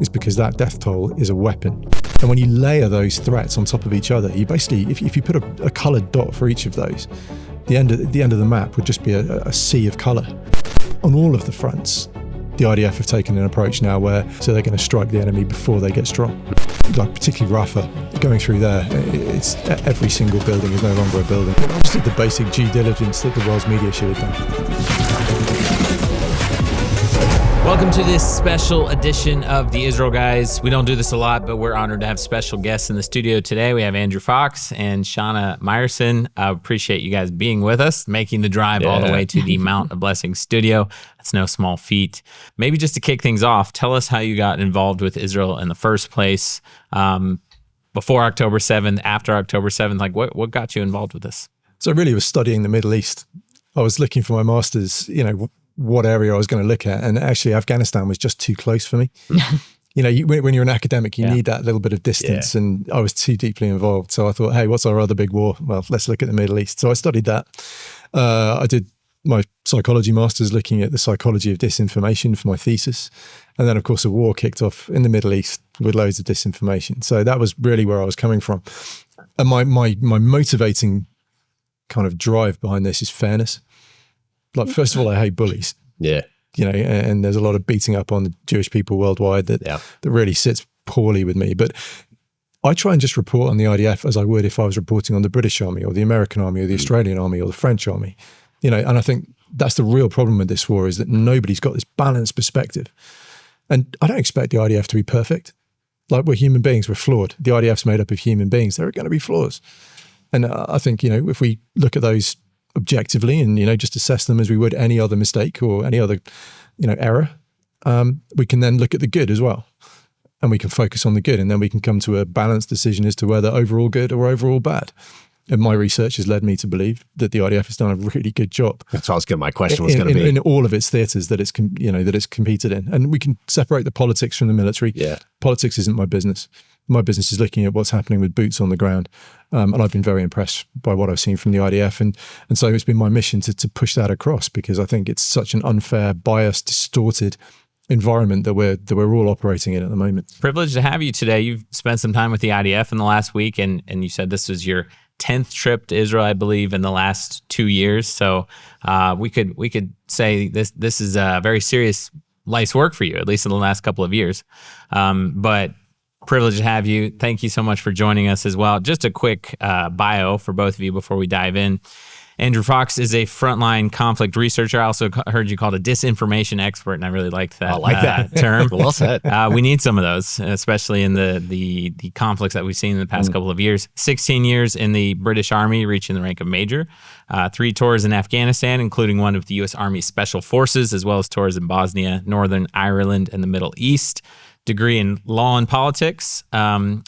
is because that death toll is a weapon. And when you layer those threats on top of each other, you basically, if you put a coloured dot for each of those, the end of the map would just be a sea of colour. On all of the fronts, the IDF have taken an approach now where they're going to strike the enemy before they get strong. Like particularly Rafah, going through there, it's every single building is no longer a building. Just did the basic due diligence that the world's media should have done. Welcome to this special edition of the Israel Guys. We don't do this a lot, but we're honored to have special guests in the studio today. We have Andrew Fox and Shana Meyerson. I appreciate you guys being with us, making the drive all the way to the Mount of Blessings studio. That's no small feat. Maybe just to kick things off, tell us how you got involved with Israel in the first place, before October 7th, after October 7th. Like, what got you involved with this? So really was studying the Middle East. I was looking for my master's, what area I was going to look at. And actually Afghanistan was just too close for me. When you're an academic, you need that little bit of distance, and I was too deeply involved. So I thought, hey, what's our other big war? Well, let's look at the Middle East. So I studied that. I did my psychology master's looking at the psychology of disinformation for my thesis. And then, of course, a war kicked off in the Middle East with loads of disinformation. So that was really where I was coming from. And my motivating kind of drive behind this is fairness. Like, first of all, I hate bullies. Yeah. And there's a lot of beating up on the Jewish people worldwide that really sits poorly with me. But I try and just report on the IDF as I would if I was reporting on the British Army or the American Army or the Australian Army or the French Army. And I think that's the real problem with this war, is that nobody's got this balanced perspective. And I don't expect the IDF to be perfect. Like, we're human beings, we're flawed. The IDF's made up of human beings. There are going to be flaws. And I think, if we look at those objectively and, just assess them as we would any other mistake or any other, error, we can then look at the good as well. And we can focus on the good, and then we can come to a balanced decision as to whether overall good or overall bad. And my research has led me to believe that the IDF has done a really good job. That's what my question was going to be. In all of its theatres that it's competed in. And we can separate the politics from the military. Yeah. Politics isn't my business. My business is looking at what's happening with boots on the ground. And I've been very impressed by what I've seen from the IDF. And so it's been my mission to push that across, because I think it's such an unfair, biased, distorted environment that we're all operating in at the moment. Privileged to have you today. You've spent some time with the IDF in the last week, and you said this was your 10th trip to Israel, I believe, in the last 2 years. So we could say this is a very serious life's work for you, at least in the last couple of years. But privileged to have you. Thank you so much for joining us as well. Just a quick bio for both of you before we dive in. Andrew Fox is a frontline conflict researcher. I also heard you called a disinformation expert, and I really liked that. I like that term. Well said. We need some of those, especially in the conflicts that we've seen in the past couple of years. 16 years in the British Army, reaching the rank of major. 3 tours in Afghanistan, including one with the U.S. Army Special Forces, as well as tours in Bosnia, Northern Ireland, and the Middle East. Degree in law and politics,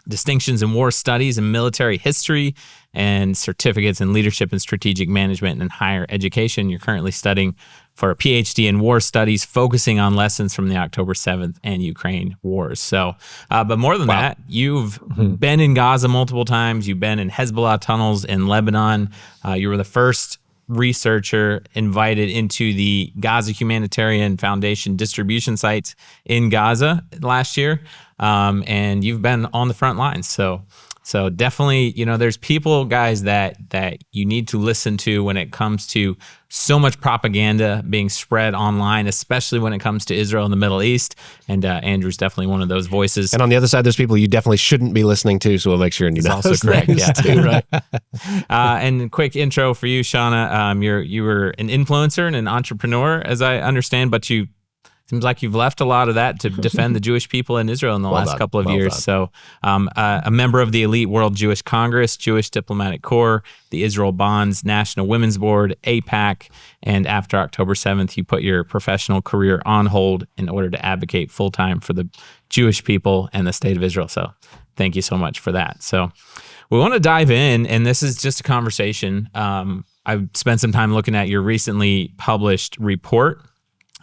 distinctions in war studies and military history, and certificates in leadership and strategic management and higher education. You're currently studying for a PhD in war studies, focusing on lessons from the October 7th and Ukraine wars. So, but more than that, you've been in Gaza multiple times. You've been in Hezbollah tunnels in Lebanon. You were the first researcher invited into the Gaza Humanitarian Foundation distribution sites in Gaza last year. And you've been on the front lines. So definitely, there's people, guys, that you need to listen to when it comes to so much propaganda being spread online, especially when it comes to Israel and the Middle East. And Andrew's definitely one of those voices. And on the other side, there's people you definitely shouldn't be listening to, so we'll make sure you know also those correct. things too, right? And quick intro for you, Shana. You were an influencer and an entrepreneur, as I understand, but seems like you've left a lot of that to defend the Jewish people in Israel in the last couple of years. So a member of the elite World Jewish Congress, Jewish Diplomatic Corps, the Israel Bonds National Women's Board, AIPAC, and after October 7th, you put your professional career on hold in order to advocate full-time for the Jewish people and the state of Israel. So thank you so much for that. So we want to dive in, and this is just a conversation. I've spent some time looking at your recently published report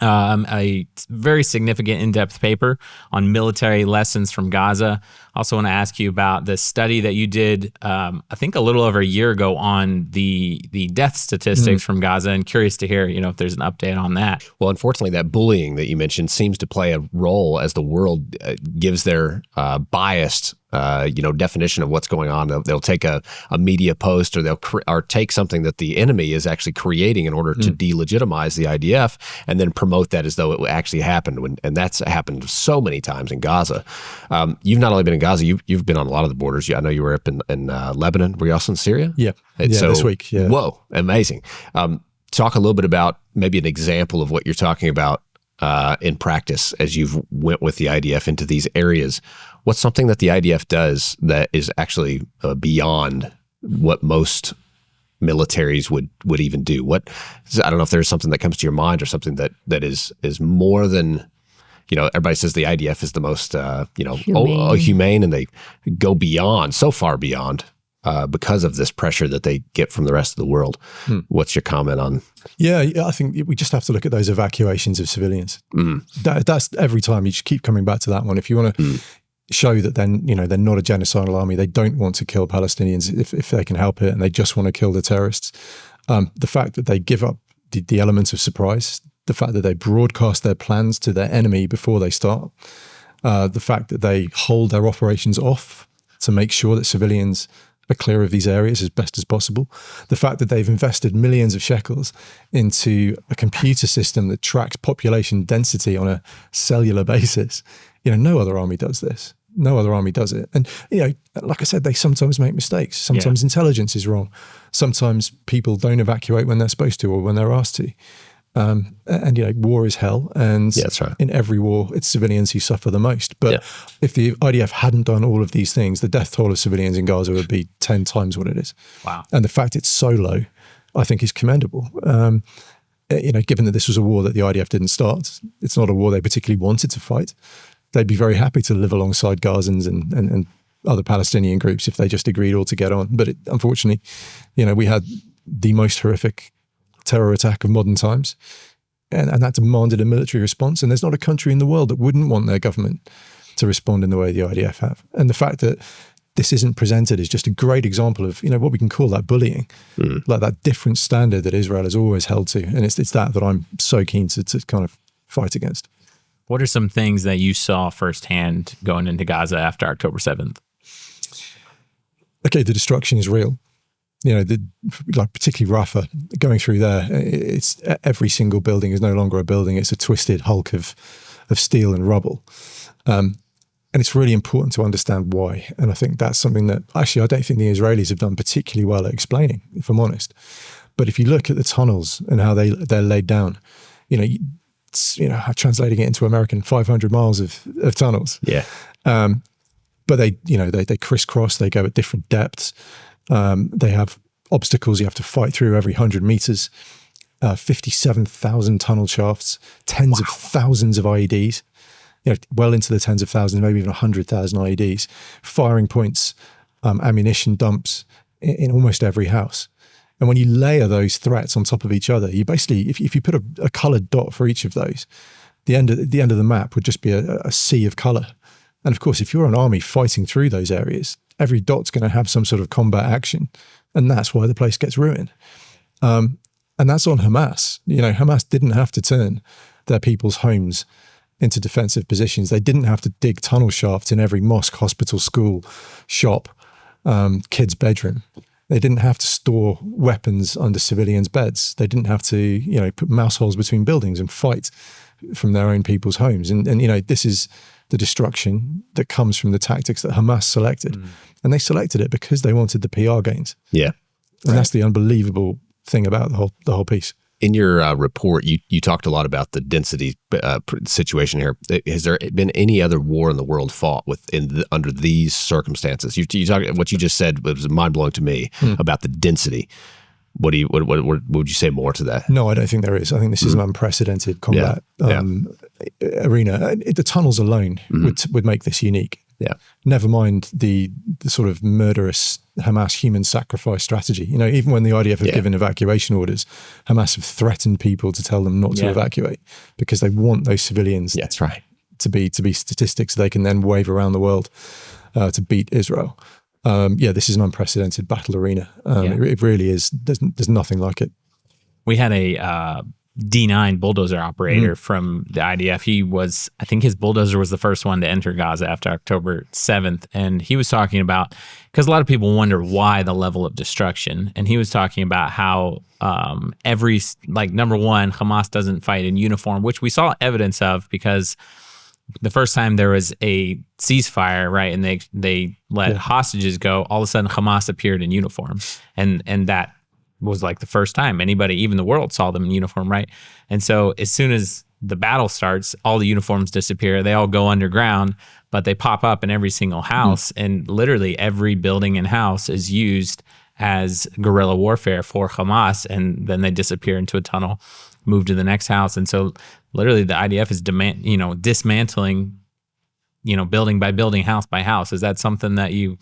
a very significant in-depth paper on military lessons from Gaza. Also want to ask you about the study that you did, I think a little over a year ago, on the death statistics from Gaza, and curious to hear, if there's an update on that. Well, unfortunately, that bullying that you mentioned seems to play a role as the world gives their biased definition of what's going on. They'll take a media post, or they'll take something that the enemy is actually creating in order to delegitimize the IDF, and then promote that as though it actually happened. And that's happened so many times in Gaza. You've not only been in Gaza, you've been on a lot of the borders. I know you were up in Lebanon. Were you also in Syria? Yeah, so, this week. Yeah. Whoa, amazing. Talk a little bit about maybe an example of what you're talking about in practice as you've went with the IDF into these areas. What's something that the IDF does that is actually beyond what most militaries would even do? I don't know if there's something that comes to your mind, or something that is more than, everybody says the IDF is the most, humane, and they go beyond, so far beyond, because of this pressure that they get from the rest of the world. What's your comment on? Yeah, I think we just have to look at those evacuations of civilians. That's every time you just keep coming back to that one. If you want to show that then, they're not a genocidal army, they don't want to kill Palestinians if they can help it, and they just want to kill the terrorists. The fact that they give up the elements of surprise, the fact that they broadcast their plans to their enemy before they start, the fact that they hold their operations off to make sure that civilians are clear of these areas as best as possible. The fact that they've invested millions of shekels into a computer system that tracks population density on a cellular basis. No other army does this. No other army does it. And, like I said, they sometimes make mistakes. Sometimes intelligence is wrong. Sometimes people don't evacuate when they're supposed to, or when they're asked to. War is hell. And that's right. In every war, it's civilians who suffer the most. But if the IDF hadn't done all of these things, the death toll of civilians in Gaza would be 10 times what it is. Wow. And the fact it's so low, I think, is commendable. Given that this was a war that the IDF didn't start, it's not a war they particularly wanted to fight. They'd be very happy to live alongside Gazans and other Palestinian groups if they just agreed all to get on. But unfortunately, we had the most horrific terror attack of modern times, and that demanded a military response. And there's not a country in the world that wouldn't want their government to respond in the way the IDF have. And the fact that this isn't presented is just a great example of, what we can call that bullying, like that different standard that Israel has always held to. And it's that I'm so keen to kind of fight against. What are some things that you saw firsthand going into Gaza after October 7th? Okay, the destruction is real. Particularly Rafah, going through there, it's every single building is no longer a building. It's a twisted hulk of steel and rubble. And it's really important to understand why. And I think that's something that actually I don't think the Israelis have done particularly well at explaining, if I'm honest. But if you look at the tunnels and how they're laid down, translating it into American, 500 miles of tunnels. Yeah. But they crisscross, they go at different depths. They have obstacles you have to fight through every 100 meters, 57,000 tunnel shafts, tens of thousands of IEDs, well into the tens of thousands, maybe even 100,000 IEDs, firing points, ammunition dumps in almost every house. And when you layer those threats on top of each other, you basically, if you put a colored dot for each of those, the end of the map would just be a sea of color. And of course, if you're an army fighting through those areas, every dot's going to have some sort of combat action. And that's why the place gets ruined. And that's on Hamas. Hamas didn't have to turn their people's homes into defensive positions. They didn't have to dig tunnel shafts in every mosque, hospital, school, shop, kid's bedroom. They didn't have to store weapons under civilians' beds. They didn't have to, put mouse holes between buildings and fight from their own people's homes. And this is the destruction that comes from the tactics that Hamas selected. And they selected it because they wanted the PR gains. Yeah. And that's the unbelievable thing about the whole piece. In your report, you talked a lot about the density situation here. Has there been any other war in the world fought under these circumstances? You talk, what you just said was mind blowing to me about the density. What would you say more to that? No, I don't think there is. I think this is an unprecedented combat arena. The tunnels alone would make this unique. Yeah. Never mind the sort of murderous Hamas human sacrifice strategy. You know, even when the IDF have given evacuation orders, Hamas have threatened people to tell them not to evacuate because they want those civilians that's right. to be statistics they can then wave around the world to beat Israel. This is an unprecedented battle arena. It really is. There's nothing like it. We had a D9 bulldozer operator from the IDF. I think his bulldozer was the first one to enter Gaza after October 7th. And he was talking about, because a lot of people wonder why the level of destruction. And he was talking about how number one, Hamas doesn't fight in uniform, which we saw evidence of because the first time there was a ceasefire, right, and they let hostages go, all of a sudden Hamas appeared in uniform. And that was like the first time anybody, even the world, saw them in uniform, right? And so as soon as the battle starts, all the uniforms disappear. They all go underground, but they pop up in every single house. And literally every building and house is used as guerrilla warfare for Hamas. And then they disappear into a tunnel, move to the next house. And so literally the IDF is dismantling, building by building, house by house. Is that something that you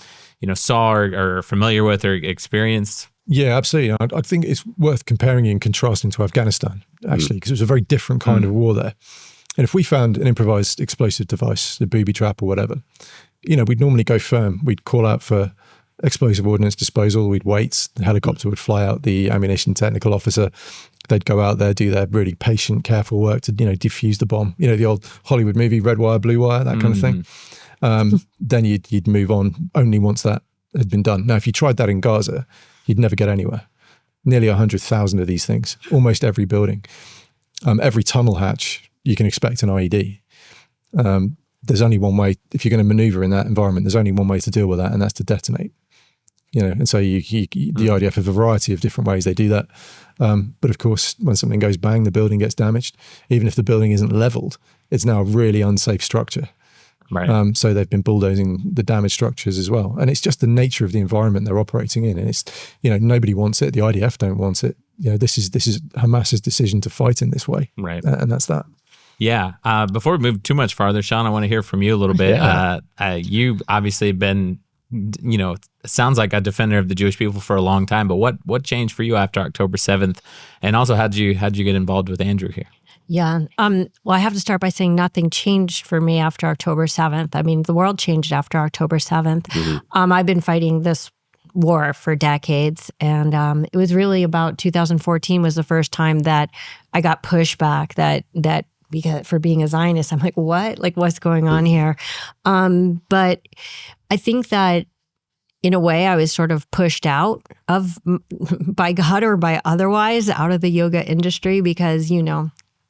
saw or are familiar with or experienced? Yeah, absolutely. I think it's worth comparing and contrasting to Afghanistan, actually, because it was a very different kind of war there. And if we found an improvised explosive device, a booby trap or whatever, we'd normally go firm. We'd call out for explosive ordnance disposal. We'd wait. The helicopter would fly out, the ammunition technical officer. They'd go out there, do their really patient, careful work to, defuse the bomb. The old Hollywood movie, red wire, blue wire, that kind of thing. Then you'd move on only once that had been done. Now, if you tried that in Gaza, you'd never get anywhere. Nearly 100,000 of these things, almost every building. Every tunnel hatch, you can expect an IED. There's only one way, if you're going to maneuver in that environment, there's only one way to deal with that, and that's to detonate. And so the IDF have a variety of different ways they do that. But of course, when something goes bang, the building gets damaged. Even if the building isn't leveled, it's now a really unsafe structure. Right. So they've been bulldozing the damaged structures as well. And it's just the nature of the environment they're operating in. And it's, nobody wants it. The IDF don't want it. This is Hamas's decision to fight in this way. Right. And that's that. Yeah. Before we move too much farther, Sean, I want to hear from you a little bit. You obviously have been, sounds like a defender of the Jewish people for a long time, but what changed for you after October 7th? And also, how'd you get involved with Andrew here? Yeah. Well, I have to start by saying nothing changed for me after October 7th. I mean, the world changed after October 7th. Mm-hmm. I've been fighting this war for decades. And it was really about 2014 was the first time that I got pushback that because for being a Zionist, I'm like, what? Like, what's going on here? But I think that in a way, I was sort of pushed out of, by God or by otherwise, out of the yoga industry because,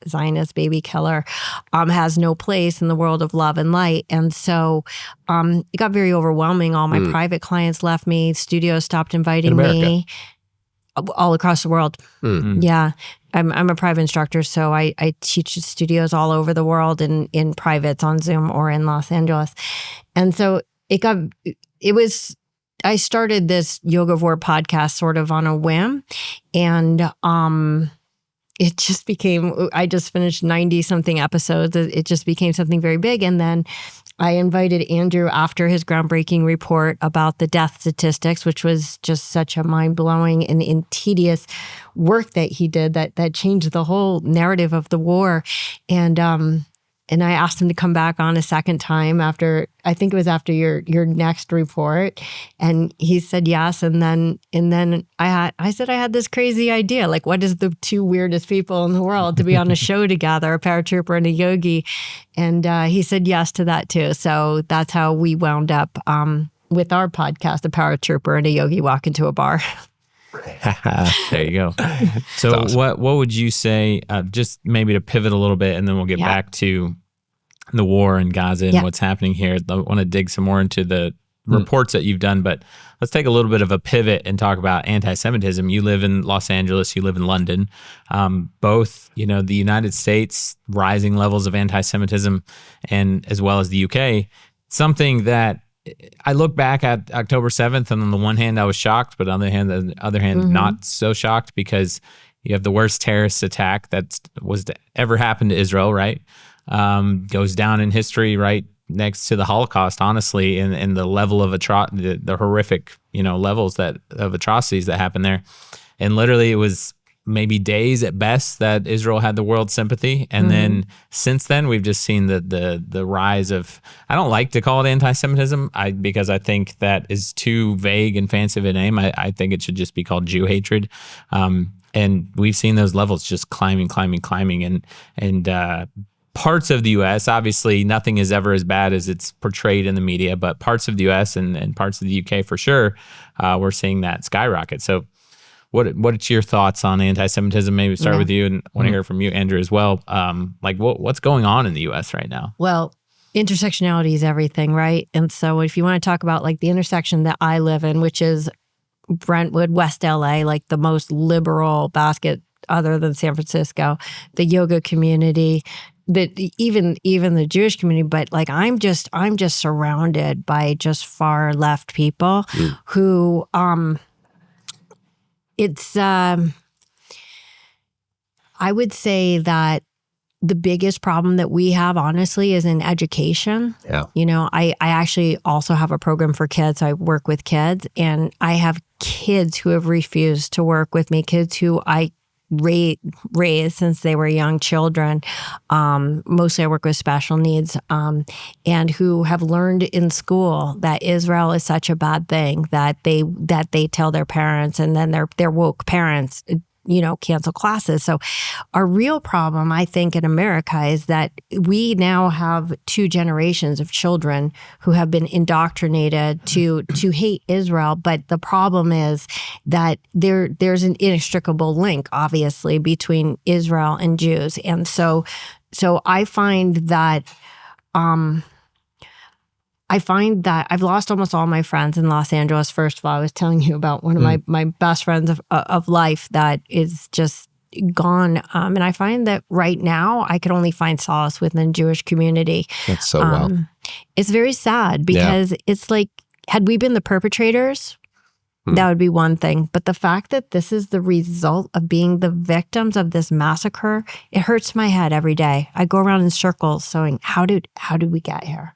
Zionist baby killer has no place in the world of love and light. And so it got very overwhelming. All my private clients left me. Studios stopped inviting me all across the world. Mm-hmm. Yeah. I'm a private instructor, so I teach at studios all over the world in privates on Zoom or in Los Angeles. And so I started this Yoga Vor podcast sort of on a whim. And it just became, I just finished 90 something episodes. It just became something very big. And then I invited Andrew after his groundbreaking report about the death statistics, which was just such a mind-blowing and tedious work that he did that changed the whole narrative of the war. And I asked him to come back on a second time after, I think it was after your next report. And he said yes. And then I said I had this crazy idea. Like, what is the two weirdest people in the world to be on a show together, a paratrooper and a yogi? And he said yes to that too. So that's how we wound up with our podcast, a paratrooper and a yogi walk into a bar. There you go. So awesome. What would you say, just maybe to pivot a little bit and then we'll get back to the war in Gaza and what's happening here. I want to dig some more into the reports that you've done, but let's take a little bit of a pivot and talk about anti-Semitism. You live in Los Angeles, you live in London. Both, the United States, rising levels of anti-Semitism, and as well as the UK, something that I look back at October 7th, and on the one hand, I was shocked, but on the other hand, not so shocked because you have the worst terrorist attack that was to ever happen to Israel, right? Goes down in history, right? next to the Holocaust, honestly, in the level of the horrific, levels of atrocities that happened there. And literally, it was maybe days at best that Israel had the world's sympathy. And then since then, we've just seen the rise of, I don't like to call it anti-Semitism because I think that is too vague and fancy of a name. I think it should just be called Jew hatred. And we've seen those levels just climbing. And parts of the U.S., obviously nothing is ever as bad as it's portrayed in the media, but parts of the U.S. and parts of the U.K. for sure, we're seeing that skyrocket. So What's your thoughts on anti-Semitism? Maybe start with you, and want to hear from you, Andrew, as well. What's going on in the U.S. right now? Well, intersectionality is everything, right? And so if you want to talk about like the intersection that I live in, which is Brentwood, West LA, like the most liberal basket other than San Francisco, the yoga community, that even the Jewish community, but like I'm just surrounded by just far left people who it's, I would say that the biggest problem that we have, honestly, is in education. Yeah. I actually also have a program for kids. I work with kids, and I have kids who have refused to work with me, kids who I raised since they were young children. Mostly I work with special needs, and who have learned in school that Israel is such a bad thing that they tell their parents, and then their woke parents cancel classes. So our real problem, I think, in America is that we now have two generations of children who have been indoctrinated to hate Israel. But the problem is that there's an inextricable link, obviously, between Israel and Jews. And so I find that I've lost almost all my friends in Los Angeles. First of all, I was telling you about one of my best friends of life that is just gone. And I find that right now I could only find solace within the Jewish community. That's so wild. It's very sad because it's like, had we been the perpetrators, that would be one thing. But the fact that this is the result of being the victims of this massacre, it hurts my head every day. I go around in circles saying, how did we get here?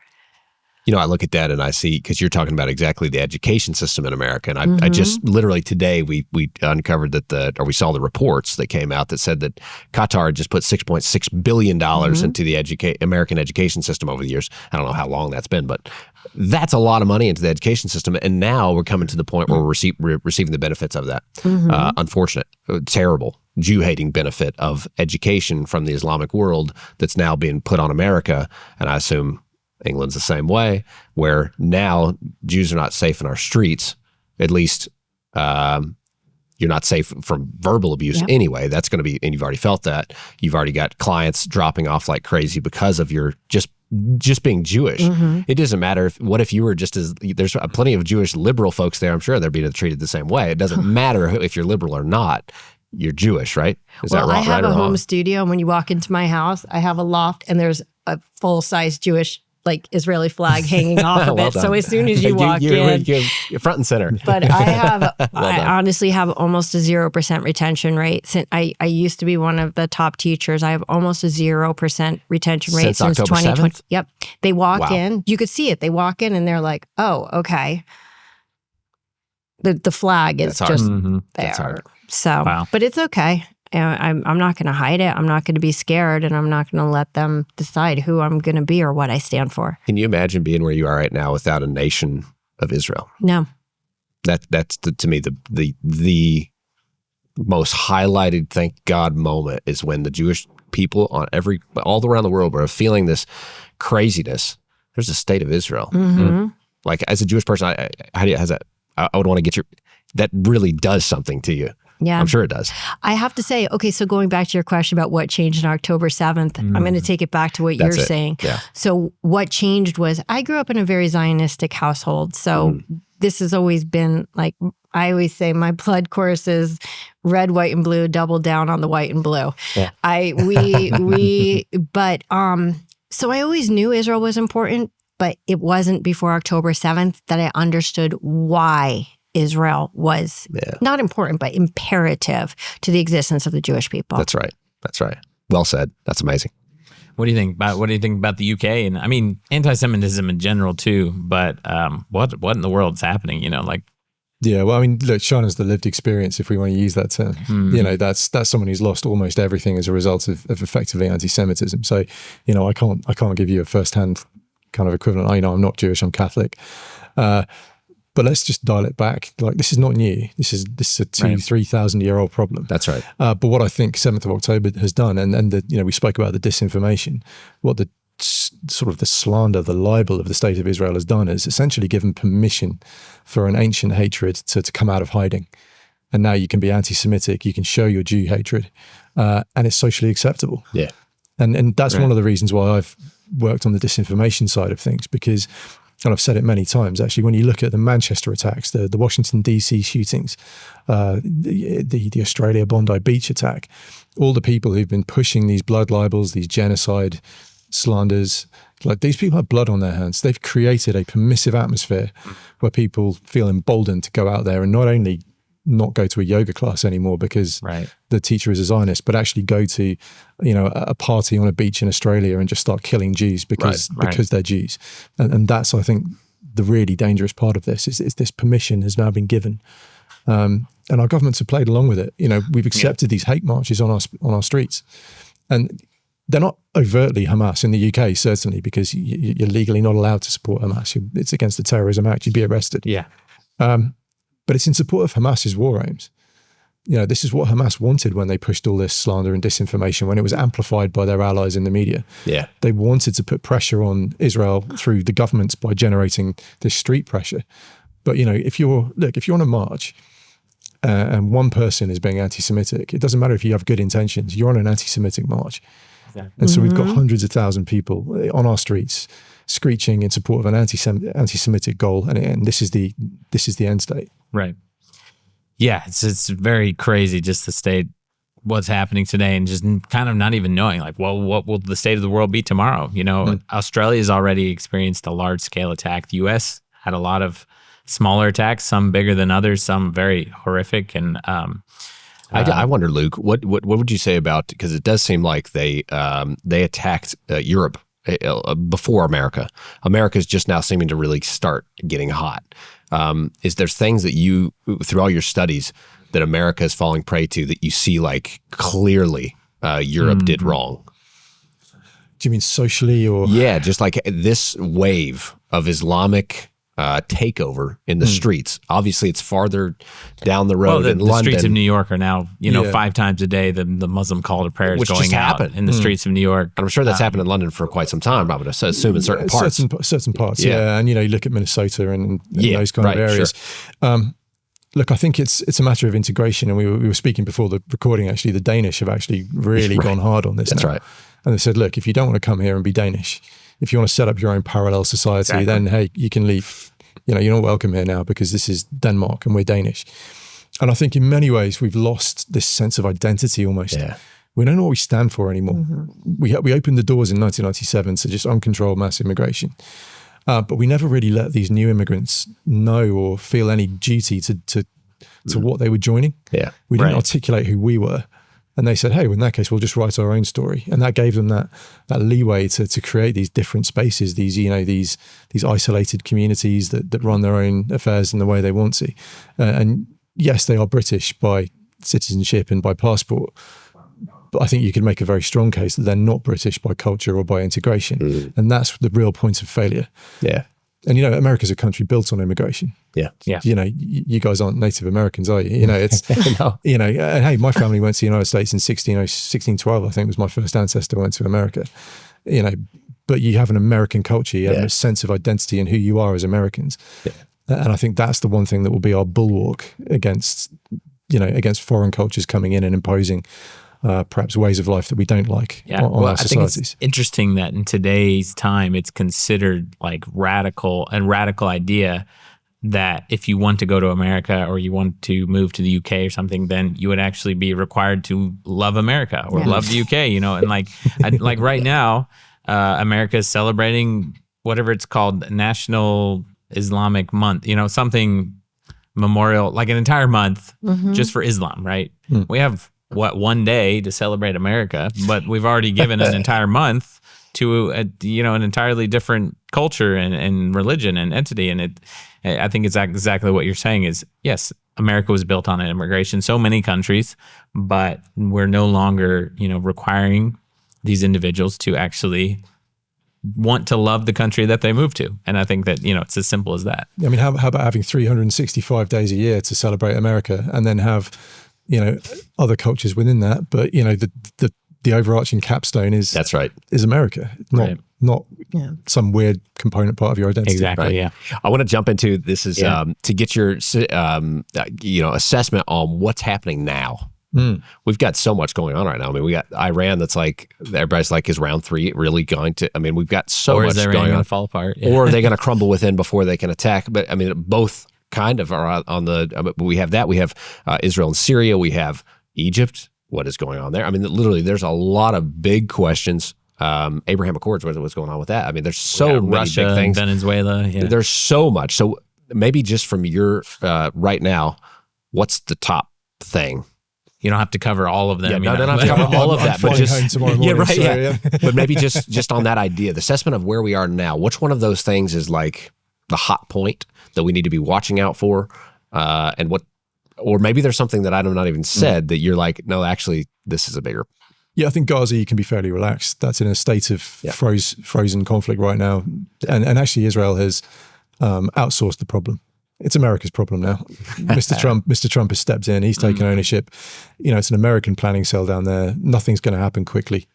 I look at that and I see, because you're talking about exactly the education system in America. And I just literally today, we uncovered that we saw the reports that came out that said that Qatar just put $6.6 billion into the American education system over the years. I don't know how long that's been, but that's a lot of money into the education system. And now we're coming to the point where we're receiving the benefits of that. Unfortunate, terrible, Jew-hating benefit of education from the Islamic world that's now being put on America. And I assume England's the same way, where now Jews are not safe in our streets. At least you're not safe from verbal abuse anyway. That's going to be, and you've already felt that. You've already got clients dropping off like crazy because of your just being Jewish. It doesn't matter what if you were there's plenty of Jewish liberal folks there. I'm sure they're being treated the same way. It doesn't matter if you're liberal or not. You're Jewish, right? Is that right? I have a home studio, and when you walk into my house, I have a loft, and there's a full-size Jewish Israeli flag hanging off of it. So as soon as you walk in, you're front and center. But I honestly have almost a 0% retention rate. Since I used to be one of the top teachers, I have almost a 0% retention rate since 2020. 7th? Yep. They walk in, you could see it. They walk in and they're like, oh, okay. The flag is just there. That's hard. So, but it's okay. I'm not going to hide it. I'm not going to be scared, and I'm not going to let them decide who I'm going to be or what I stand for. Can you imagine being where you are right now without a nation of Israel? No. That's to me the most highlighted thank God moment is when the Jewish people all around the world were feeling this craziness. There's a state of Israel. Like as a Jewish person, I would want to get that really does something to you. Yeah. I'm sure it does. I have to say, okay, so going back to your question about what changed on October 7th, I'm going to take it back to what you're saying. Yeah. So what changed was I grew up in a very Zionistic household. So this has always been like, I always say my blood course is red, white, and blue, double down on the white and blue. Yeah. So I always knew Israel was important, but it wasn't before October 7th that I understood why Israel was not important, but imperative to the existence of the Jewish people. That's right. Well said. That's amazing. What do you think about the UK? And I mean, anti-Semitism in general too, but what in the world is happening? Yeah, well, I mean, look, Shana's the lived experience, if we want to use that term. That's someone who's lost almost everything as a result of effectively anti-Semitism. So, I can't give you a first-hand kind of equivalent. I'm not Jewish, I'm Catholic. But let's just dial it back. Like, this is not new. This is a 3,000 year old problem. That's right. But what I think 7th of October has done, and we spoke about the disinformation, what the sort of the slander, the libel of the state of Israel has done is essentially given permission for an ancient hatred to come out of hiding. And now you can be anti-Semitic, you can show your Jew hatred, and it's socially acceptable. Yeah. And that's one of the reasons why I've worked on the disinformation side of things, because, and I've said it many times, actually, when you look at the Manchester attacks, the Washington, D.C. shootings, the Australia Bondi Beach attack, all the people who've been pushing these blood libels, these genocide slanders, like, these people have blood on their hands. They've created a permissive atmosphere where people feel emboldened to go out there and not only not go to a yoga class anymore because the teacher is a Zionist, but actually go to, a party on a beach in Australia and just start killing Jews because they're Jews. And that's, I think, the really dangerous part of this is this permission has now been given. And our governments have played along with it. We've accepted these hate marches on our streets. And they're not overtly Hamas in the UK, certainly, because you're legally not allowed to support Hamas. It's against the Terrorism Act. You'd be arrested. Yeah. But it's in support of Hamas's war aims. This is what Hamas wanted when they pushed all this slander and disinformation, when it was amplified by their allies in the media. Yeah. They wanted to put pressure on Israel through the governments by generating this street pressure. But, if you're on a march and one person is being anti-Semitic, it doesn't matter if you have good intentions, you're on an anti-Semitic march. Exactly. And so we've got hundreds of thousands of people on our streets screeching in support of an anti-Semitic goal, and this is the end state. Right. Yeah, it's very crazy just to state what's happening today and just kind of not even knowing, like, well, what will the state of the world be tomorrow? Australia's already experienced a large-scale attack. The U.S. had a lot of smaller attacks, some bigger than others, some very horrific. And I wonder, Luke, what would you say about, because it does seem like they attacked Europe before America. America's just now seeming to really start getting hot. Is there things that you, through all your studies, that America is falling prey to that you see like clearly Europe did wrong? Do you mean socially or? Yeah, just like this wave of Islamic takeover in the streets. Obviously, it's farther down the road in the London. Streets of New York are now, 5 times a day, the Muslim call to prayer is going out in the streets of New York. And I'm sure that's happened in London for quite some time, I would assume in certain parts. Certain parts, yeah. And, you look at Minnesota and those kind of areas. Sure. Look, I think it's a matter of integration. And we were speaking before the recording, actually, the Danish have actually really gone hard on this That's now. right. And they said, look, if you don't want to come here and be Danish, if you want to set up your own parallel society, then, hey, you can leave. You're not welcome here now because this is Denmark and we're Danish. And I think in many ways we've lost this sense of identity almost. Yeah. We don't know what we stand for anymore. Mm-hmm. We opened the doors in 1997 to just uncontrolled mass immigration. But we never really let these new immigrants know or feel any duty to what they were joining. Yeah. We didn't articulate who we were. And they said, hey, well, in that case, we'll just write our own story. And that gave them that leeway to create these different spaces, these isolated communities that run their own affairs in the way they want to. And yes, they are British by citizenship and by passport. But I think you could make a very strong case that they're not British by culture or by integration. And that's the real point of failure. Yeah. And, America's a country built on immigration. Yeah. Yeah. You guys aren't Native Americans, are you? It's, no. And hey, my family went to the United States in 1612, I think was my first ancestor went to America. But you have an American culture, you have a sense of identity and who you are as Americans. Yeah. And I think that's the one thing that will be our bulwark against foreign cultures coming in and imposing perhaps ways of life that we don't like on our societies. I think it's interesting that in today's time, it's considered like radical idea that if you want to go to America or you want to move to the UK or something, then you would actually be required to love America or love the UK, and like right now, America is celebrating whatever it's called, National Islamic Month, something memorial, like an entire month just for Islam, right? We have one day to celebrate America, but we've already given an entire month to an entirely different culture and religion and entity. And I think it's exactly what you're saying is, yes, America was built on immigration, so many countries, but we're no longer, requiring these individuals to actually want to love the country that they moved to. And I think that, it's as simple as that. I mean, how about having 365 days a year to celebrate America and then have, other cultures within that? But, the overarching capstone is that's right. Is America, not some weird component part of your identity. Exactly. Right. Yeah. I want to jump into this is to get your assessment on what's happening now. We've got so much going on right now. I mean, we got Iran that's like, everybody's like, is round 3 really going to, I mean, we've got so much going on. Fall apart? Yeah. Or are they going to crumble within before they can attack? But I mean, both kind of are on the, we have that. We have Israel and Syria. We have Egypt. What is going on there? I mean, literally, there's a lot of big questions. Abraham Accords, what's going on with that? I mean, there's so many Russia, big things. Venezuela. Yeah. There's so much. So maybe just from your right now, what's the top thing? You don't have to cover all of them. Yeah, no, don't have to cover all of that. But just home tomorrow morning, But maybe just on that idea, the assessment of where we are now. Which one of those things is like the hot point that we need to be watching out for, and what? Or maybe there's something that I'm not even said that you're like, no, actually, this is a bigger. Yeah, I think Gaza, you can be fairly relaxed. That's in a state of frozen conflict right now. And actually, Israel has outsourced the problem. It's America's problem now. Mr. Trump has stepped in. He's taken ownership. It's an American planning cell down there. Nothing's going to happen quickly.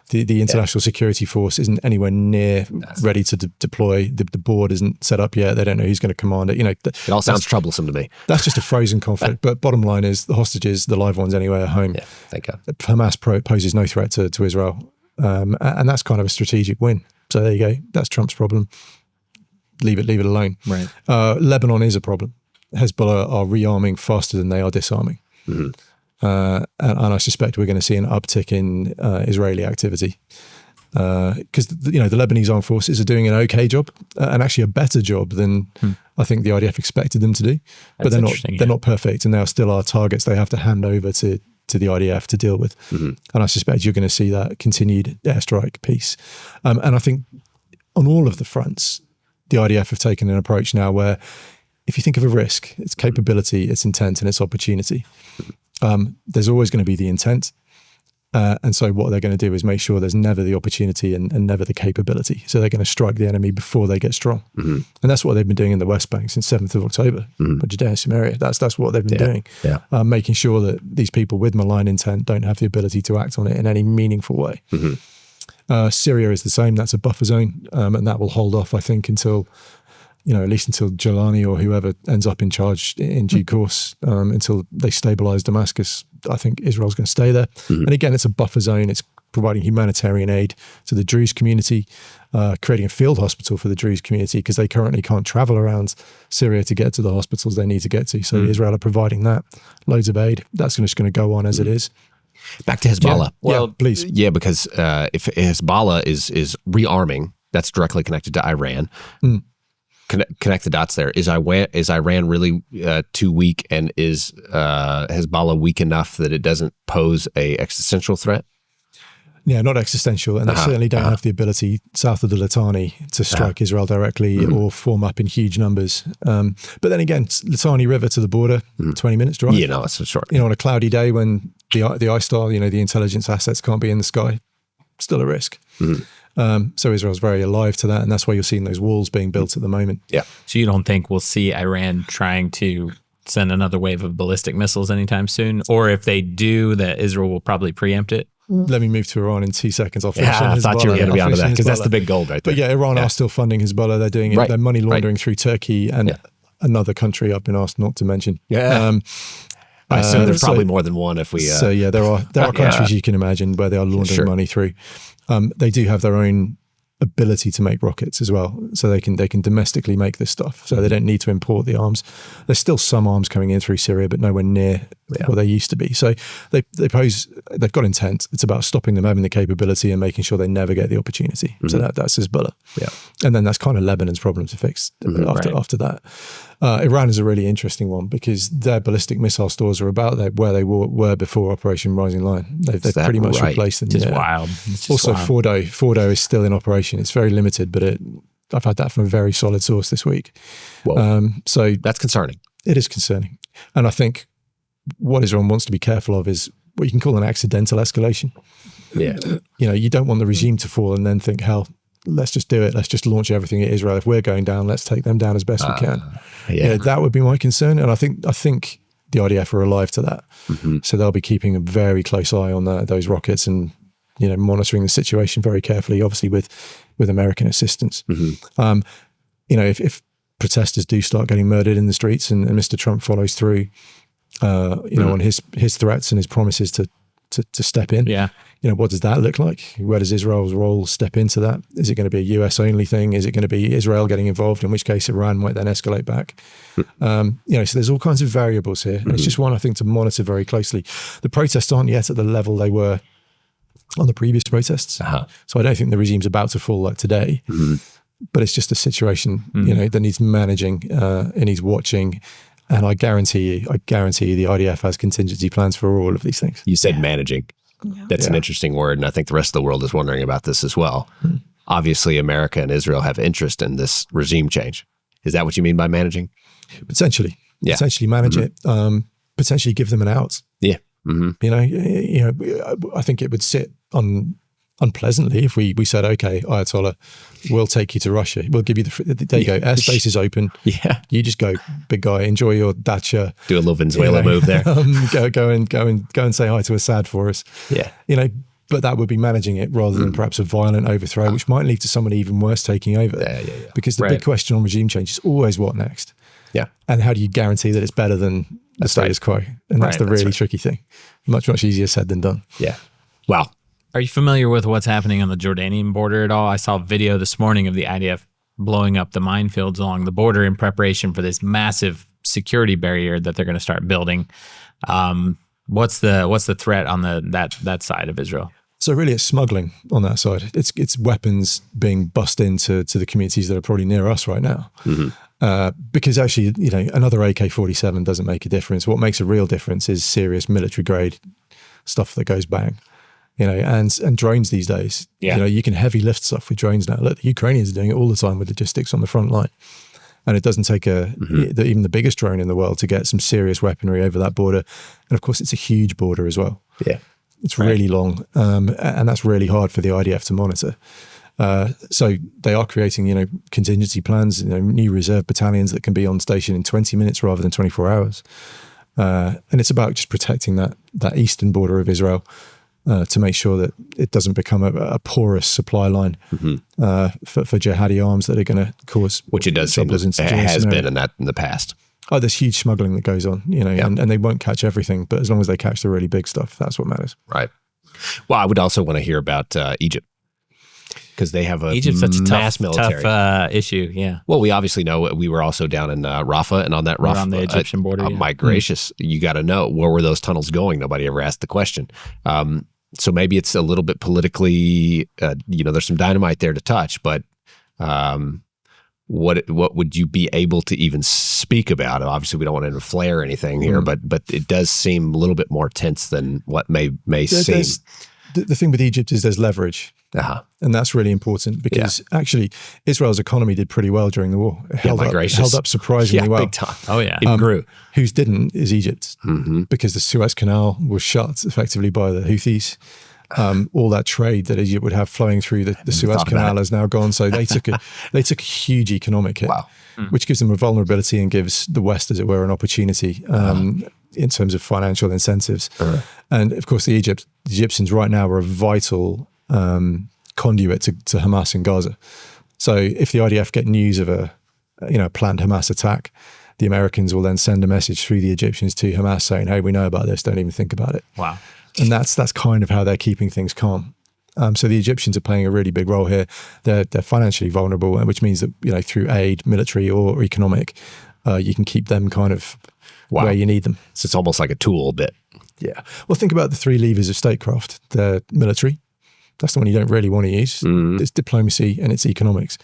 The international security force isn't anywhere near ready to deploy. The board isn't set up yet. They don't know who's going to command it. It all sounds troublesome to me. That's just a frozen conflict. But bottom line is the hostages, the live ones anyway, are home. Yeah, thank God. Hamas poses no threat to Israel. And that's kind of a strategic win. So there you go. That's Trump's problem. Leave it alone. Right. Lebanon is a problem. Hezbollah are rearming faster than they are disarming. Mm-hmm. And I suspect we're going to see an uptick in Israeli activity because the Lebanese armed forces are doing an okay job and actually a better job than I think the IDF expected them to do. But they're not perfect, and they are still our targets. They have to hand over to the IDF to deal with, and I suspect you're going to see that continued airstrike piece. And I think on all of the fronts, the IDF have taken an approach now where if you think of a risk, it's capability, it's intent, and it's opportunity. There's always going to be the intent. And so what they're going to do is make sure there's never the opportunity and never the capability. So they're going to strike the enemy before they get strong. Mm-hmm. And that's what they've been doing in the West Bank since 7th of October. But Judea and Samaria, that's what they've been doing. Yeah. Making sure that these people with malign intent don't have the ability to act on it in any meaningful way. Mm-hmm. Syria is the same. That's a buffer zone. And that will hold off, I think, until... at least until Jelani or whoever ends up in charge in due course, until they stabilize Damascus, I think Israel's going to stay there. Mm-hmm. And again, it's a buffer zone. It's providing humanitarian aid to the Druze community, creating a field hospital for the Druze community because they currently can't travel around Syria to get to the hospitals they need to get to. So Israel are providing that, loads of aid. That's just going to go on as it is. Back to Hezbollah. Yeah. Well, please. Yeah, because if Hezbollah is rearming, that's directly connected to Iran. Connect the dots there. Is Iran really too weak, and is Hezbollah weak enough that it doesn't pose a existential threat? Yeah, not existential, and they certainly don't have the ability south of the Litani to strike Israel directly or form up in huge numbers. But then again, Litani River to the border, 20 minutes drive. It's a short. On a cloudy day when the I-star, the intelligence assets can't be in the sky, still a risk. So Israel's very alive to that, and that's why you're seeing those walls being built at the moment. Yeah. So you don't think we'll see Iran trying to send another wave of ballistic missiles anytime soon? Or if they do, that Israel will probably preempt it? Let me move to Iran in 2 seconds. I'll finish on I Hezbollah. thought you were going to be onto that because that's the big gold right there. But yeah, Iran are still funding Hezbollah. They're doing it. They're money laundering through Turkey and another country I've been asked not to mention. Yeah. I assume there's probably more than one if we... So yeah, there are countries you can imagine where they are laundering money through. They do have their own ability to make rockets as well, so they can domestically make this stuff, so they don't need to import the arms. There's still some arms coming in through Syria, but nowhere near what they used to be. So they've got intent. It's about stopping them having the capability and making sure they never get the opportunity. So that's Hezbollah. And then that's kind of Lebanon's problem to fix after that. Iran is a really interesting one because their ballistic missile stores are about where they were before Operation Rising Lion. They've pretty much replaced them. It's wild. It's just also, wild. Fordo is still in operation. It's very limited, but I've had that from a very solid source this week. So that's concerning. It is concerning. And I think what Israel wants to be careful of is what you can call an accidental escalation. Yeah. You don't want the regime to fall and then think, hell, let's just do it. Let's just launch everything at Israel. If we're going down, let's take them down as best we can. That would be my concern. And I think the IDF are alive to that. Mm-hmm. So they'll be keeping a very close eye on those rockets and, monitoring the situation very carefully, obviously with American assistance. Mm-hmm. If protesters do start getting murdered in the streets and Mr. Trump follows through, on his threats and his promises to step in. Yeah. What does that look like? Where does Israel's role step into that? Is it going to be a US only thing? Is it going to be Israel getting involved, in which case Iran might then escalate back? So there's all kinds of variables here. And it's just one, I think, to monitor very closely. The protests aren't yet at the level they were on the previous protests. So I don't think the regime's about to fall like today. But it's just a situation, that needs managing, it needs watching. And I guarantee you the IDF has contingency plans for all of these things. You said managing. That's an interesting word. And I think the rest of the world is wondering about this as well. Obviously, America and Israel have interest in this regime change. Is that what you mean by managing? Potentially. Yeah. Potentially manage it. Potentially give them an out. Yeah. I think it would sit unpleasantly if we said, okay, Ayatollah, we'll take you to Russia. We'll give you there you go. Airspace is open. Yeah. You just go, big guy, enjoy your dacha. Do a little Venezuela move there. Go and say hi to Assad for us. Yeah. But that would be managing it rather than perhaps a violent overthrow, which might lead to someone even worse taking over. Yeah. Because the big question on regime change is always what next? Yeah. And how do you guarantee that it's better than the status quo? And that's the really tricky thing. Much, much easier said than done. Yeah. Wow. Are you familiar with what's happening on the Jordanian border at all? I saw a video this morning of the IDF blowing up the minefields along the border in preparation for this massive security barrier that they're going to start building. What's the threat on that side of Israel? So really, it's smuggling on that side. It's weapons being bussed into the communities that are probably near us right now. Because actually, another AK-47 doesn't make a difference. What makes a real difference is serious military grade stuff that goes bang. And drones these days. Yeah. You can heavy lift stuff with drones now. Look, the Ukrainians are doing it all the time with logistics on the front line. And it doesn't take even the biggest drone in the world to get some serious weaponry over that border. And of course, it's a huge border as well. Yeah. It's really long. And that's really hard for the IDF to monitor. So they are creating, contingency plans, new reserve battalions that can be on station in 20 minutes rather than 24 hours. And it's about just protecting that eastern border of Israel. To make sure that it doesn't become a porous supply line for jihadi arms that are going to cause, which it does seem it has been in the past. Oh, there's huge smuggling that goes on, and they won't catch everything, but as long as they catch the really big stuff, that's what matters. Right. Well, I would also want to hear about Egypt because they have Egypt's such a mass military issue. Yeah. Well, we obviously know we were also down in Rafah, and on that Rafah, on the Egyptian border. My gracious, you got to know, where were those tunnels going? Nobody ever asked the question. So maybe it's a little bit politically, there's some dynamite there to touch, but what would you be able to even speak about? Obviously, we don't want to flare anything here, but it does seem a little bit more tense than what may seem. The thing with Egypt is there's leverage. And that's really important because actually Israel's economy did pretty well during the war. It held up surprisingly well. Big time. Oh, yeah. It grew. Whose didn't is Egypt because the Suez Canal was shut effectively by the Houthis. All that trade that Egypt would have flowing through the Suez Canal has now gone. So they took a huge economic hit, which gives them a vulnerability and gives the West, as it were, an opportunity in terms of financial incentives. And of course, the Egyptians right now are a vital conduit to Hamas in Gaza. So if the IDF get news of a planned Hamas attack, the Americans will then send a message through the Egyptians to Hamas saying, hey, we know about this, don't even think about it. Wow. And that's kind of how they're keeping things calm. So the Egyptians are playing a really big role here. They're financially vulnerable, which means that through aid, military or economic, you can keep them kind of where you need them. So it's almost like a tool a bit. Yeah. Well, think about the three levers of statecraft. They're military, That's the one you don't really want to use. It's diplomacy and it's economics.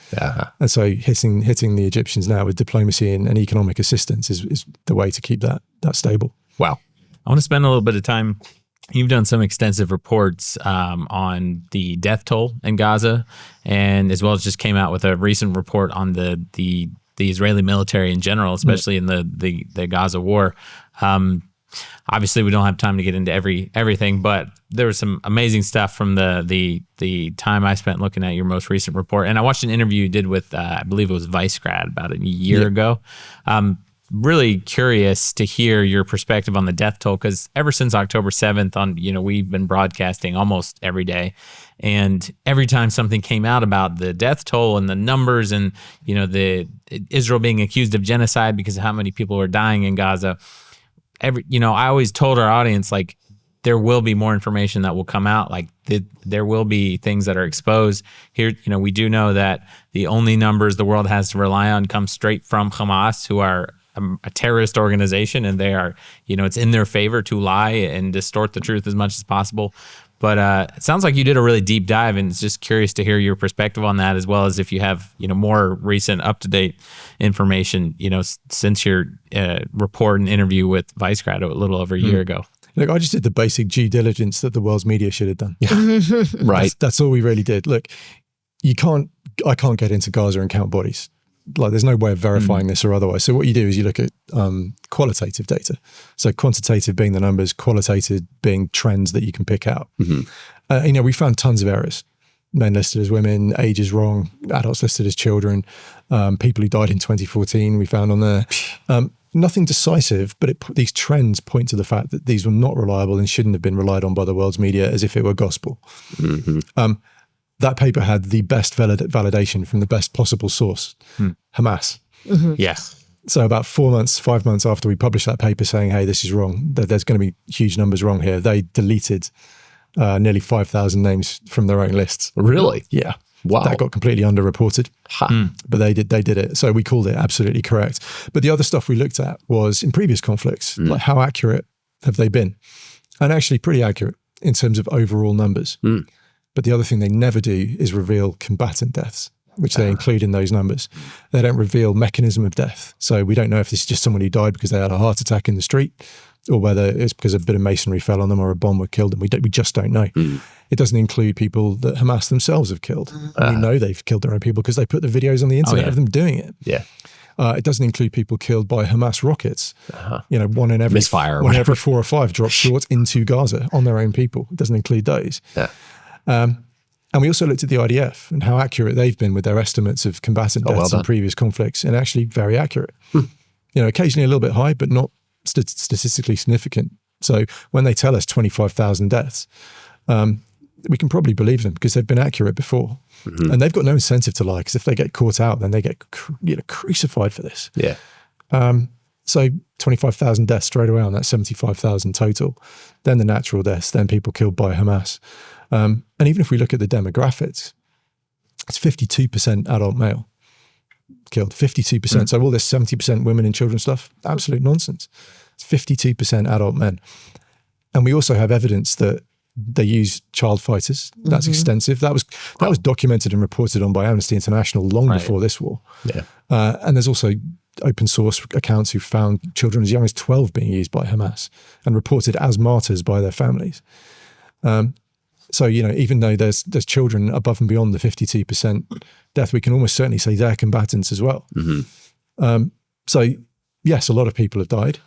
And so hitting the Egyptians now with diplomacy and economic assistance is the way to keep that stable. Wow. I want to spend a little bit of time. You've done some extensive reports on the death toll in Gaza, and as well as just came out with a recent report on the Israeli military in general, especially in the Gaza war. Obviously, we don't have time to get into everything, but there was some amazing stuff from the time I spent looking at your most recent report. And I watched an interview you did with, I believe it was Vicegrad about a year ago. Really curious to hear your perspective on the death toll, because ever since October 7th, we've been broadcasting almost every day. And every time something came out about the death toll and the numbers and, the Israel being accused of genocide because of how many people were dying in Gaza, I always told our audience, like, there will be more information that will come out. Like, there will be things that are exposed here. We do know that the only numbers the world has to rely on come straight from Hamas, who are a terrorist organization, and they are, it's in their favor to lie and distort the truth as much as possible. But it sounds like you did a really deep dive, and it's just curious to hear your perspective on that, as well as if you have, more recent up-to-date information, since your report and interview with Vicegrad a little over a year ago. Look, I just did the basic due diligence that the world's media should have done. Right. That's all we really did. Look, I can't get into Gaza and count bodies. Like, there's no way of verifying this or otherwise. So what you do is you look at qualitative data. So quantitative being the numbers, qualitative being trends that you can pick out. We found tons of errors. Men listed as women, ages wrong, adults listed as children, people who died in 2014 we found on there. Nothing decisive, but these trends point to the fact that these were not reliable and shouldn't have been relied on by the world's media as if it were gospel. That paper had the best validation from the best possible source, Hamas. Yes. So about 5 months after we published that paper saying, hey, this is wrong, there's going to be huge numbers wrong here, they deleted nearly 5,000 names from their own lists. Really? Yeah. Wow. That got completely underreported, but they did it. So we called it absolutely correct. But the other stuff we looked at was in previous conflicts, like how accurate have they been? And actually pretty accurate in terms of overall numbers. But the other thing they never do is reveal combatant deaths, which they include in those numbers. They don't reveal mechanism of death. So we don't know if this is just someone who died because they had a heart attack in the street, or whether it's because a bit of masonry fell on them or a bomb would kill them. We just don't know. It doesn't include people that Hamas themselves have killed. And we know they've killed their own people because they put the videos on the internet of them doing it. Yeah. It doesn't include people killed by Hamas rockets. One in every Misfire. One in every 4 or 5 drop short into Gaza on their own people. It doesn't include those. Yeah. And we also looked at the IDF and how accurate they've been with their estimates of combatant deaths in previous conflicts, and actually very accurate. Occasionally a little bit high, but not statistically significant. So when they tell us 25,000 deaths, we can probably believe them because they've been accurate before. And they've got no incentive to lie, because if they get caught out, then they get crucified for this. Yeah. So 25,000 deaths straight away on that 75,000 total. Then the natural deaths, then people killed by Hamas. And even if we look at the demographics, it's 52% adult male killed, 52%. So all this 70% women and children stuff, absolute nonsense. It's 52% adult men. And we also have evidence that they use child fighters. That's extensive. That was documented and reported on by Amnesty International long before this war. Yeah. And there's also open source accounts who found children as young as 12 being used by Hamas and reported as martyrs by their families. So, even though there's children above and beyond the 52% death, we can almost certainly say they're combatants as well. So, yes, a lot of people have died.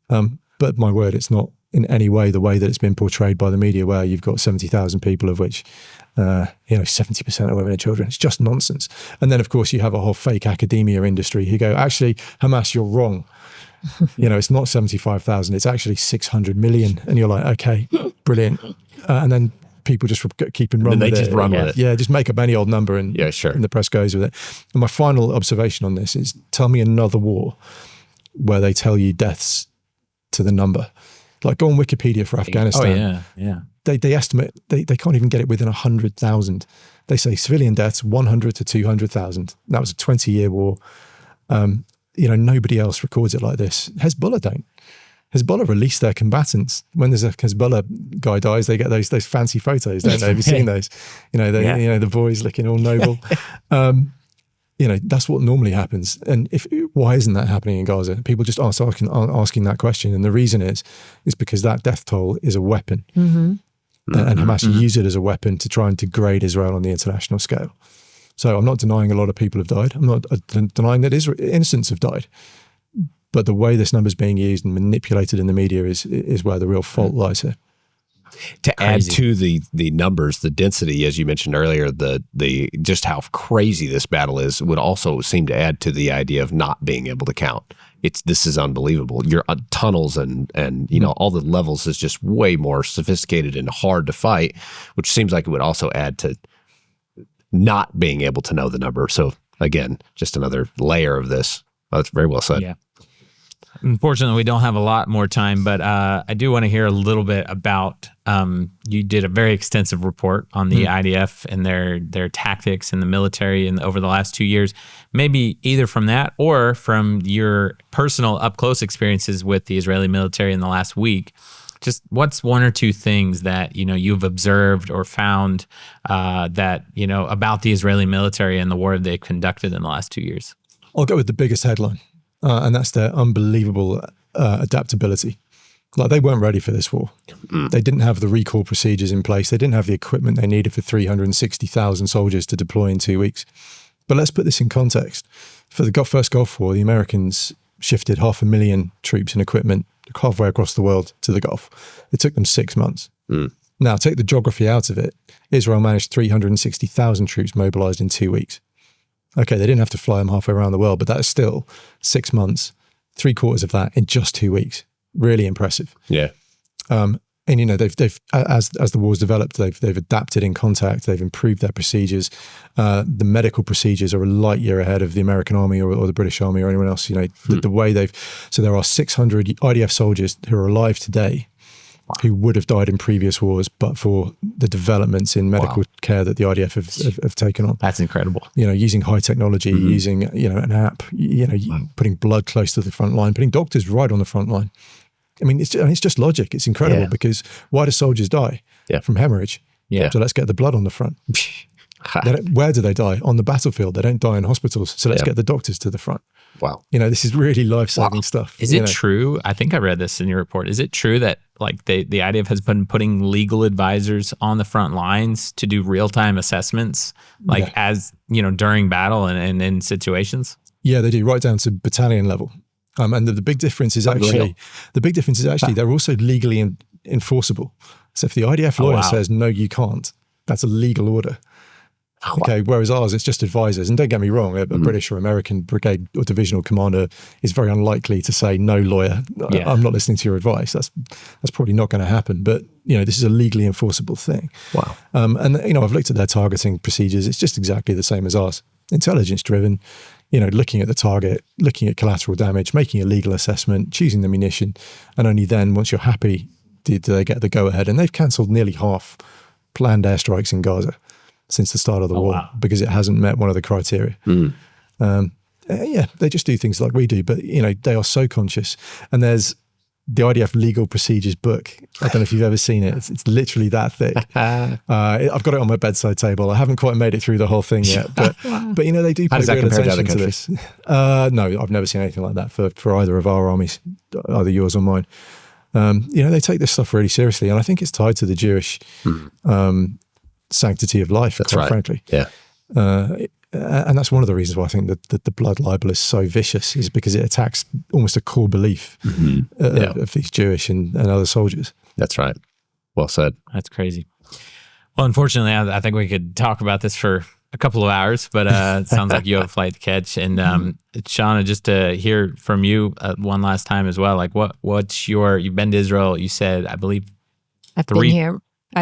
But my word, it's not in any way the way that it's been portrayed by the media, where you've got 70,000 people, of which, 70% are women and children. It's just nonsense. And then, of course, you have a whole fake academia industry who go, actually, Hamas, you're wrong. It's not 75,000, it's actually 600 million. And you're like, okay, brilliant. And then people just keep and run with it. They just run with it. Yeah, just make up any old number and, and the press goes with it. And my final observation on this is, tell me another war where they tell you deaths to the number. Like, go on Wikipedia for Afghanistan. They estimate, they can't even get it within 100,000. They say civilian deaths, 100 to 200,000. That was a 20-year war. Nobody else records it like this. Hezbollah don't. Hezbollah release their combatants. When there's a Hezbollah guy dies, they get those fancy photos, don't they? Have you seen those? The boys looking all noble. That's what normally happens. And why isn't that happening in Gaza? People just asking that question. And the reason is because that death toll is a weapon. Mm-hmm. And Hamas use it as a weapon to try and degrade Israel on the international scale. So I'm not denying a lot of people have died. I'm not denying that innocents have died. But the way this number is being used and manipulated in the media is where the real fault lies here. To add to the numbers, the density, as you mentioned earlier, the just how crazy this battle is, would also seem to add to the idea of not being able to count. This is unbelievable. Your tunnels and all the levels is just way more sophisticated and hard to fight, which seems like it would also add to not being able to know the number. So again, just another layer of this. That's very well said. Yeah. Unfortunately, we don't have a lot more time, but I do want to hear a little bit about, you did a very extensive report on the IDF and their tactics in the military over the last 2 years. Maybe either from that or from your personal up-close experiences with the Israeli military in the last week. Just what's one or two things that, you've observed or found that, about the Israeli military and the war they've conducted in the last 2 years? I'll go with the biggest headline. And that's their unbelievable adaptability. Like, they weren't ready for this war. They didn't have the recall procedures in place. They didn't have the equipment they needed for 360,000 soldiers to deploy in 2 weeks. But let's put this in context. For the first Gulf War, the Americans shifted 500,000 troops and equipment halfway across the world to the Gulf. It took them 6 months. Now, take the geography out of it. Israel managed 360,000 troops mobilized in 2 weeks. Okay, they didn't have to fly them halfway around the world, but that is still 6 months, 3/4 of that in just 2 weeks. Really impressive. Yeah. And they've as the war's developed, they've adapted in contact. They've improved their procedures. The medical procedures are a light year ahead of the American Army or the British Army or anyone else. The way so there are 600 IDF soldiers who are alive today who would have died in previous wars, but for the developments in medical care that the IDF have taken on. That's incredible. Using high technology, using, an app, putting blood close to the front line, putting doctors right on the front line. I mean, it's just logic. It's incredible because why do soldiers die? From hemorrhage. Yeah. So let's get the blood on the front. Where do they die? On the battlefield. They don't die in hospitals. So let's get the doctors to the front. Wow. This is really life-saving stuff. Is it true? I think I read this in your report. Is it true that the IDF has been putting legal advisors on the front lines to do real-time assessments, as, during battle and in situations? Yeah, they do, right down to battalion level. And the big difference is actually, they're also legally enforceable. So if the IDF lawyer says, no, you can't, that's a legal order. Okay, whereas ours, it's just advisors. And don't get me wrong, a British or American brigade or divisional commander is very unlikely to say, no, lawyer, I'm not listening to your advice. That's probably not going to happen. But, this is a legally enforceable thing. Wow. And, I've looked at their targeting procedures. It's just exactly the same as ours. Intelligence driven, looking at the target, looking at collateral damage, making a legal assessment, choosing the munition. And only then, once you're happy, do they get the go ahead. And they've cancelled nearly half planned airstrikes in Gaza since the start of the war because it hasn't met one of the criteria. They just do things like we do, but they are so conscious. And there's the IDF legal procedures book. I don't know if you've ever seen it. It's literally that thick. I've got it on my bedside table. I haven't quite made it through the whole thing yet, but they do pay real attention to this. No, I've never seen anything like that for either of our armies, either yours or mine. They take this stuff really seriously, and I think it's tied to the Jewish sanctity of life, quite frankly. Yeah. And that's one of the reasons why I think that the blood libel is so vicious, is because it attacks almost a core belief of these Jewish and other soldiers. That's right. Well said. That's crazy. Well, unfortunately, I think we could talk about this for a couple of hours, but it sounds like you have a flight to catch. And Shana, just to hear from you one last time as well, you've been to Israel, you said, I believe, I've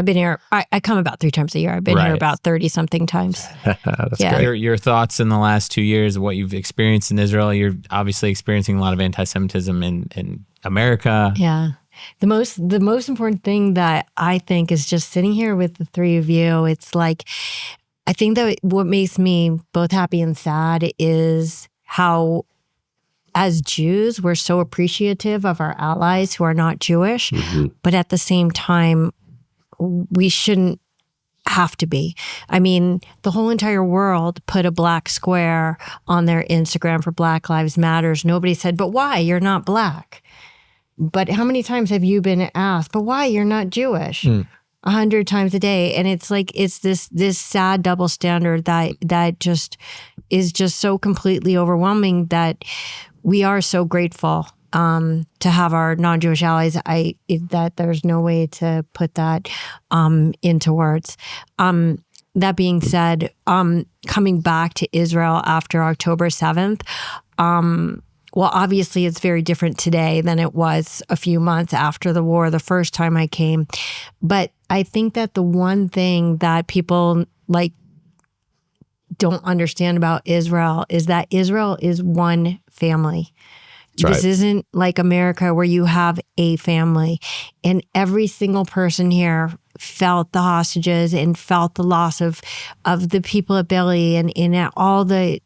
been here. I come about 3 times a year. I've been here about 30-something times. That's great. Your thoughts in the last 2 years, what you've experienced in Israel. You're obviously experiencing a lot of anti-Semitism in America. Yeah. The most important thing that I think is just sitting here with the 3 of you. It's like, I think that what makes me both happy and sad is how as Jews, we're so appreciative of our allies who are not Jewish, but at the same time, we shouldn't have to be. I mean, the whole entire world put a black square on their Instagram for Black Lives Matters. Nobody said, but why? You're not black. But how many times have you been asked, but why? You're not Jewish? 100 times a day. And it's like, it's this sad double standard that just is just so completely overwhelming that we are so grateful to have our non-Jewish allies. That there's no way to put that into words. That being said, coming back to Israel after October 7th, well, obviously it's very different today than it was a few months after the war, the first time I came. But I think that the one thing that people don't understand about Israel is that Israel is one family. This isn't like America where you have a family, and every single person here felt the hostages and felt the loss of the people at Billy and all the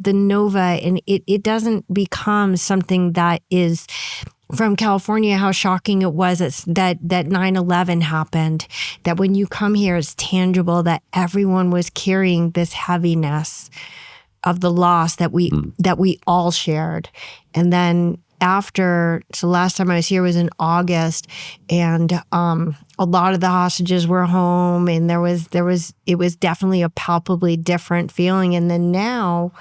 Nova, and it doesn't become something that is from California, how shocking it was that 9/11 happened, that when you come here, it's tangible that everyone was carrying this heaviness of the loss that we all shared. And then so last time I was here was in August, and a lot of the hostages were home, and it was definitely a palpably different feeling. And then now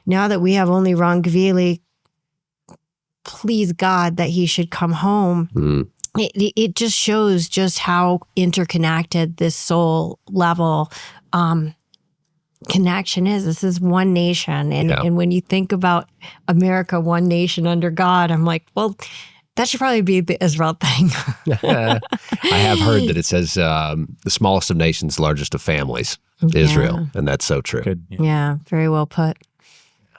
that we have only Ron Gvili, please God that he should come home. It just shows just how interconnected this soul level connection is. This is one nation. And when you think about America, one nation under God, I'm like, well, that should probably be the Israel thing. I have heard that it says the smallest of nations, largest of families, Israel. And that's so true. Good. Yeah, very well put.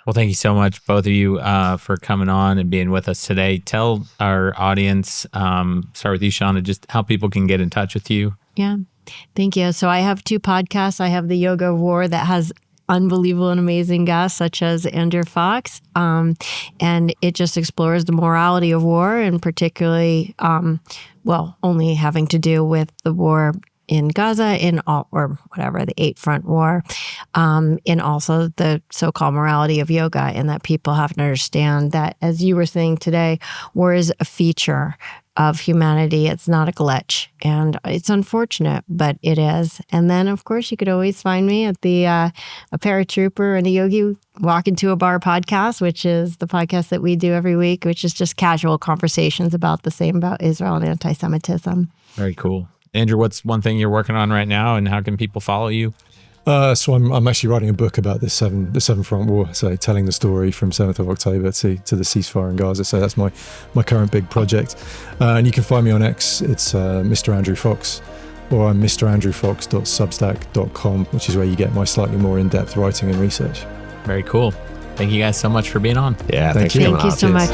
Well, thank you so much, both of you, for coming on and being with us today. Tell our audience, start with you, Shana, just how people can get in touch with you. Yeah. Thank you. So I have 2 podcasts. I have the Yoga of War that has unbelievable and amazing guests such as Andrew Fox. And it just explores the morality of war, and particularly, only having to do with the war in Gaza, or whatever, the 8-front war, and also the so-called morality of yoga, and that people have to understand that, as you were saying today, war is a feature of humanity. It's not a glitch, and it's unfortunate, but it is. And then, of course, you could always find me at the A Paratrooper and a Yogi Walk Into a Bar podcast, which is the podcast that we do every week, which is just casual conversations about Israel and anti-Semitism. Very cool. Andrew, what's one thing you're working on right now, and how can people follow you? So I'm actually writing a book about the seven front war, so telling the story from 7th of October to the ceasefire in Gaza. So that's my current big project. And you can find me on X. It's Mr. Andrew Fox, or I'm mrandrewfox.substack.com, which is where you get my slightly more in-depth writing and research. Very cool. Thank you guys so much for being on. Yeah, thanks for coming on. Thank you so much.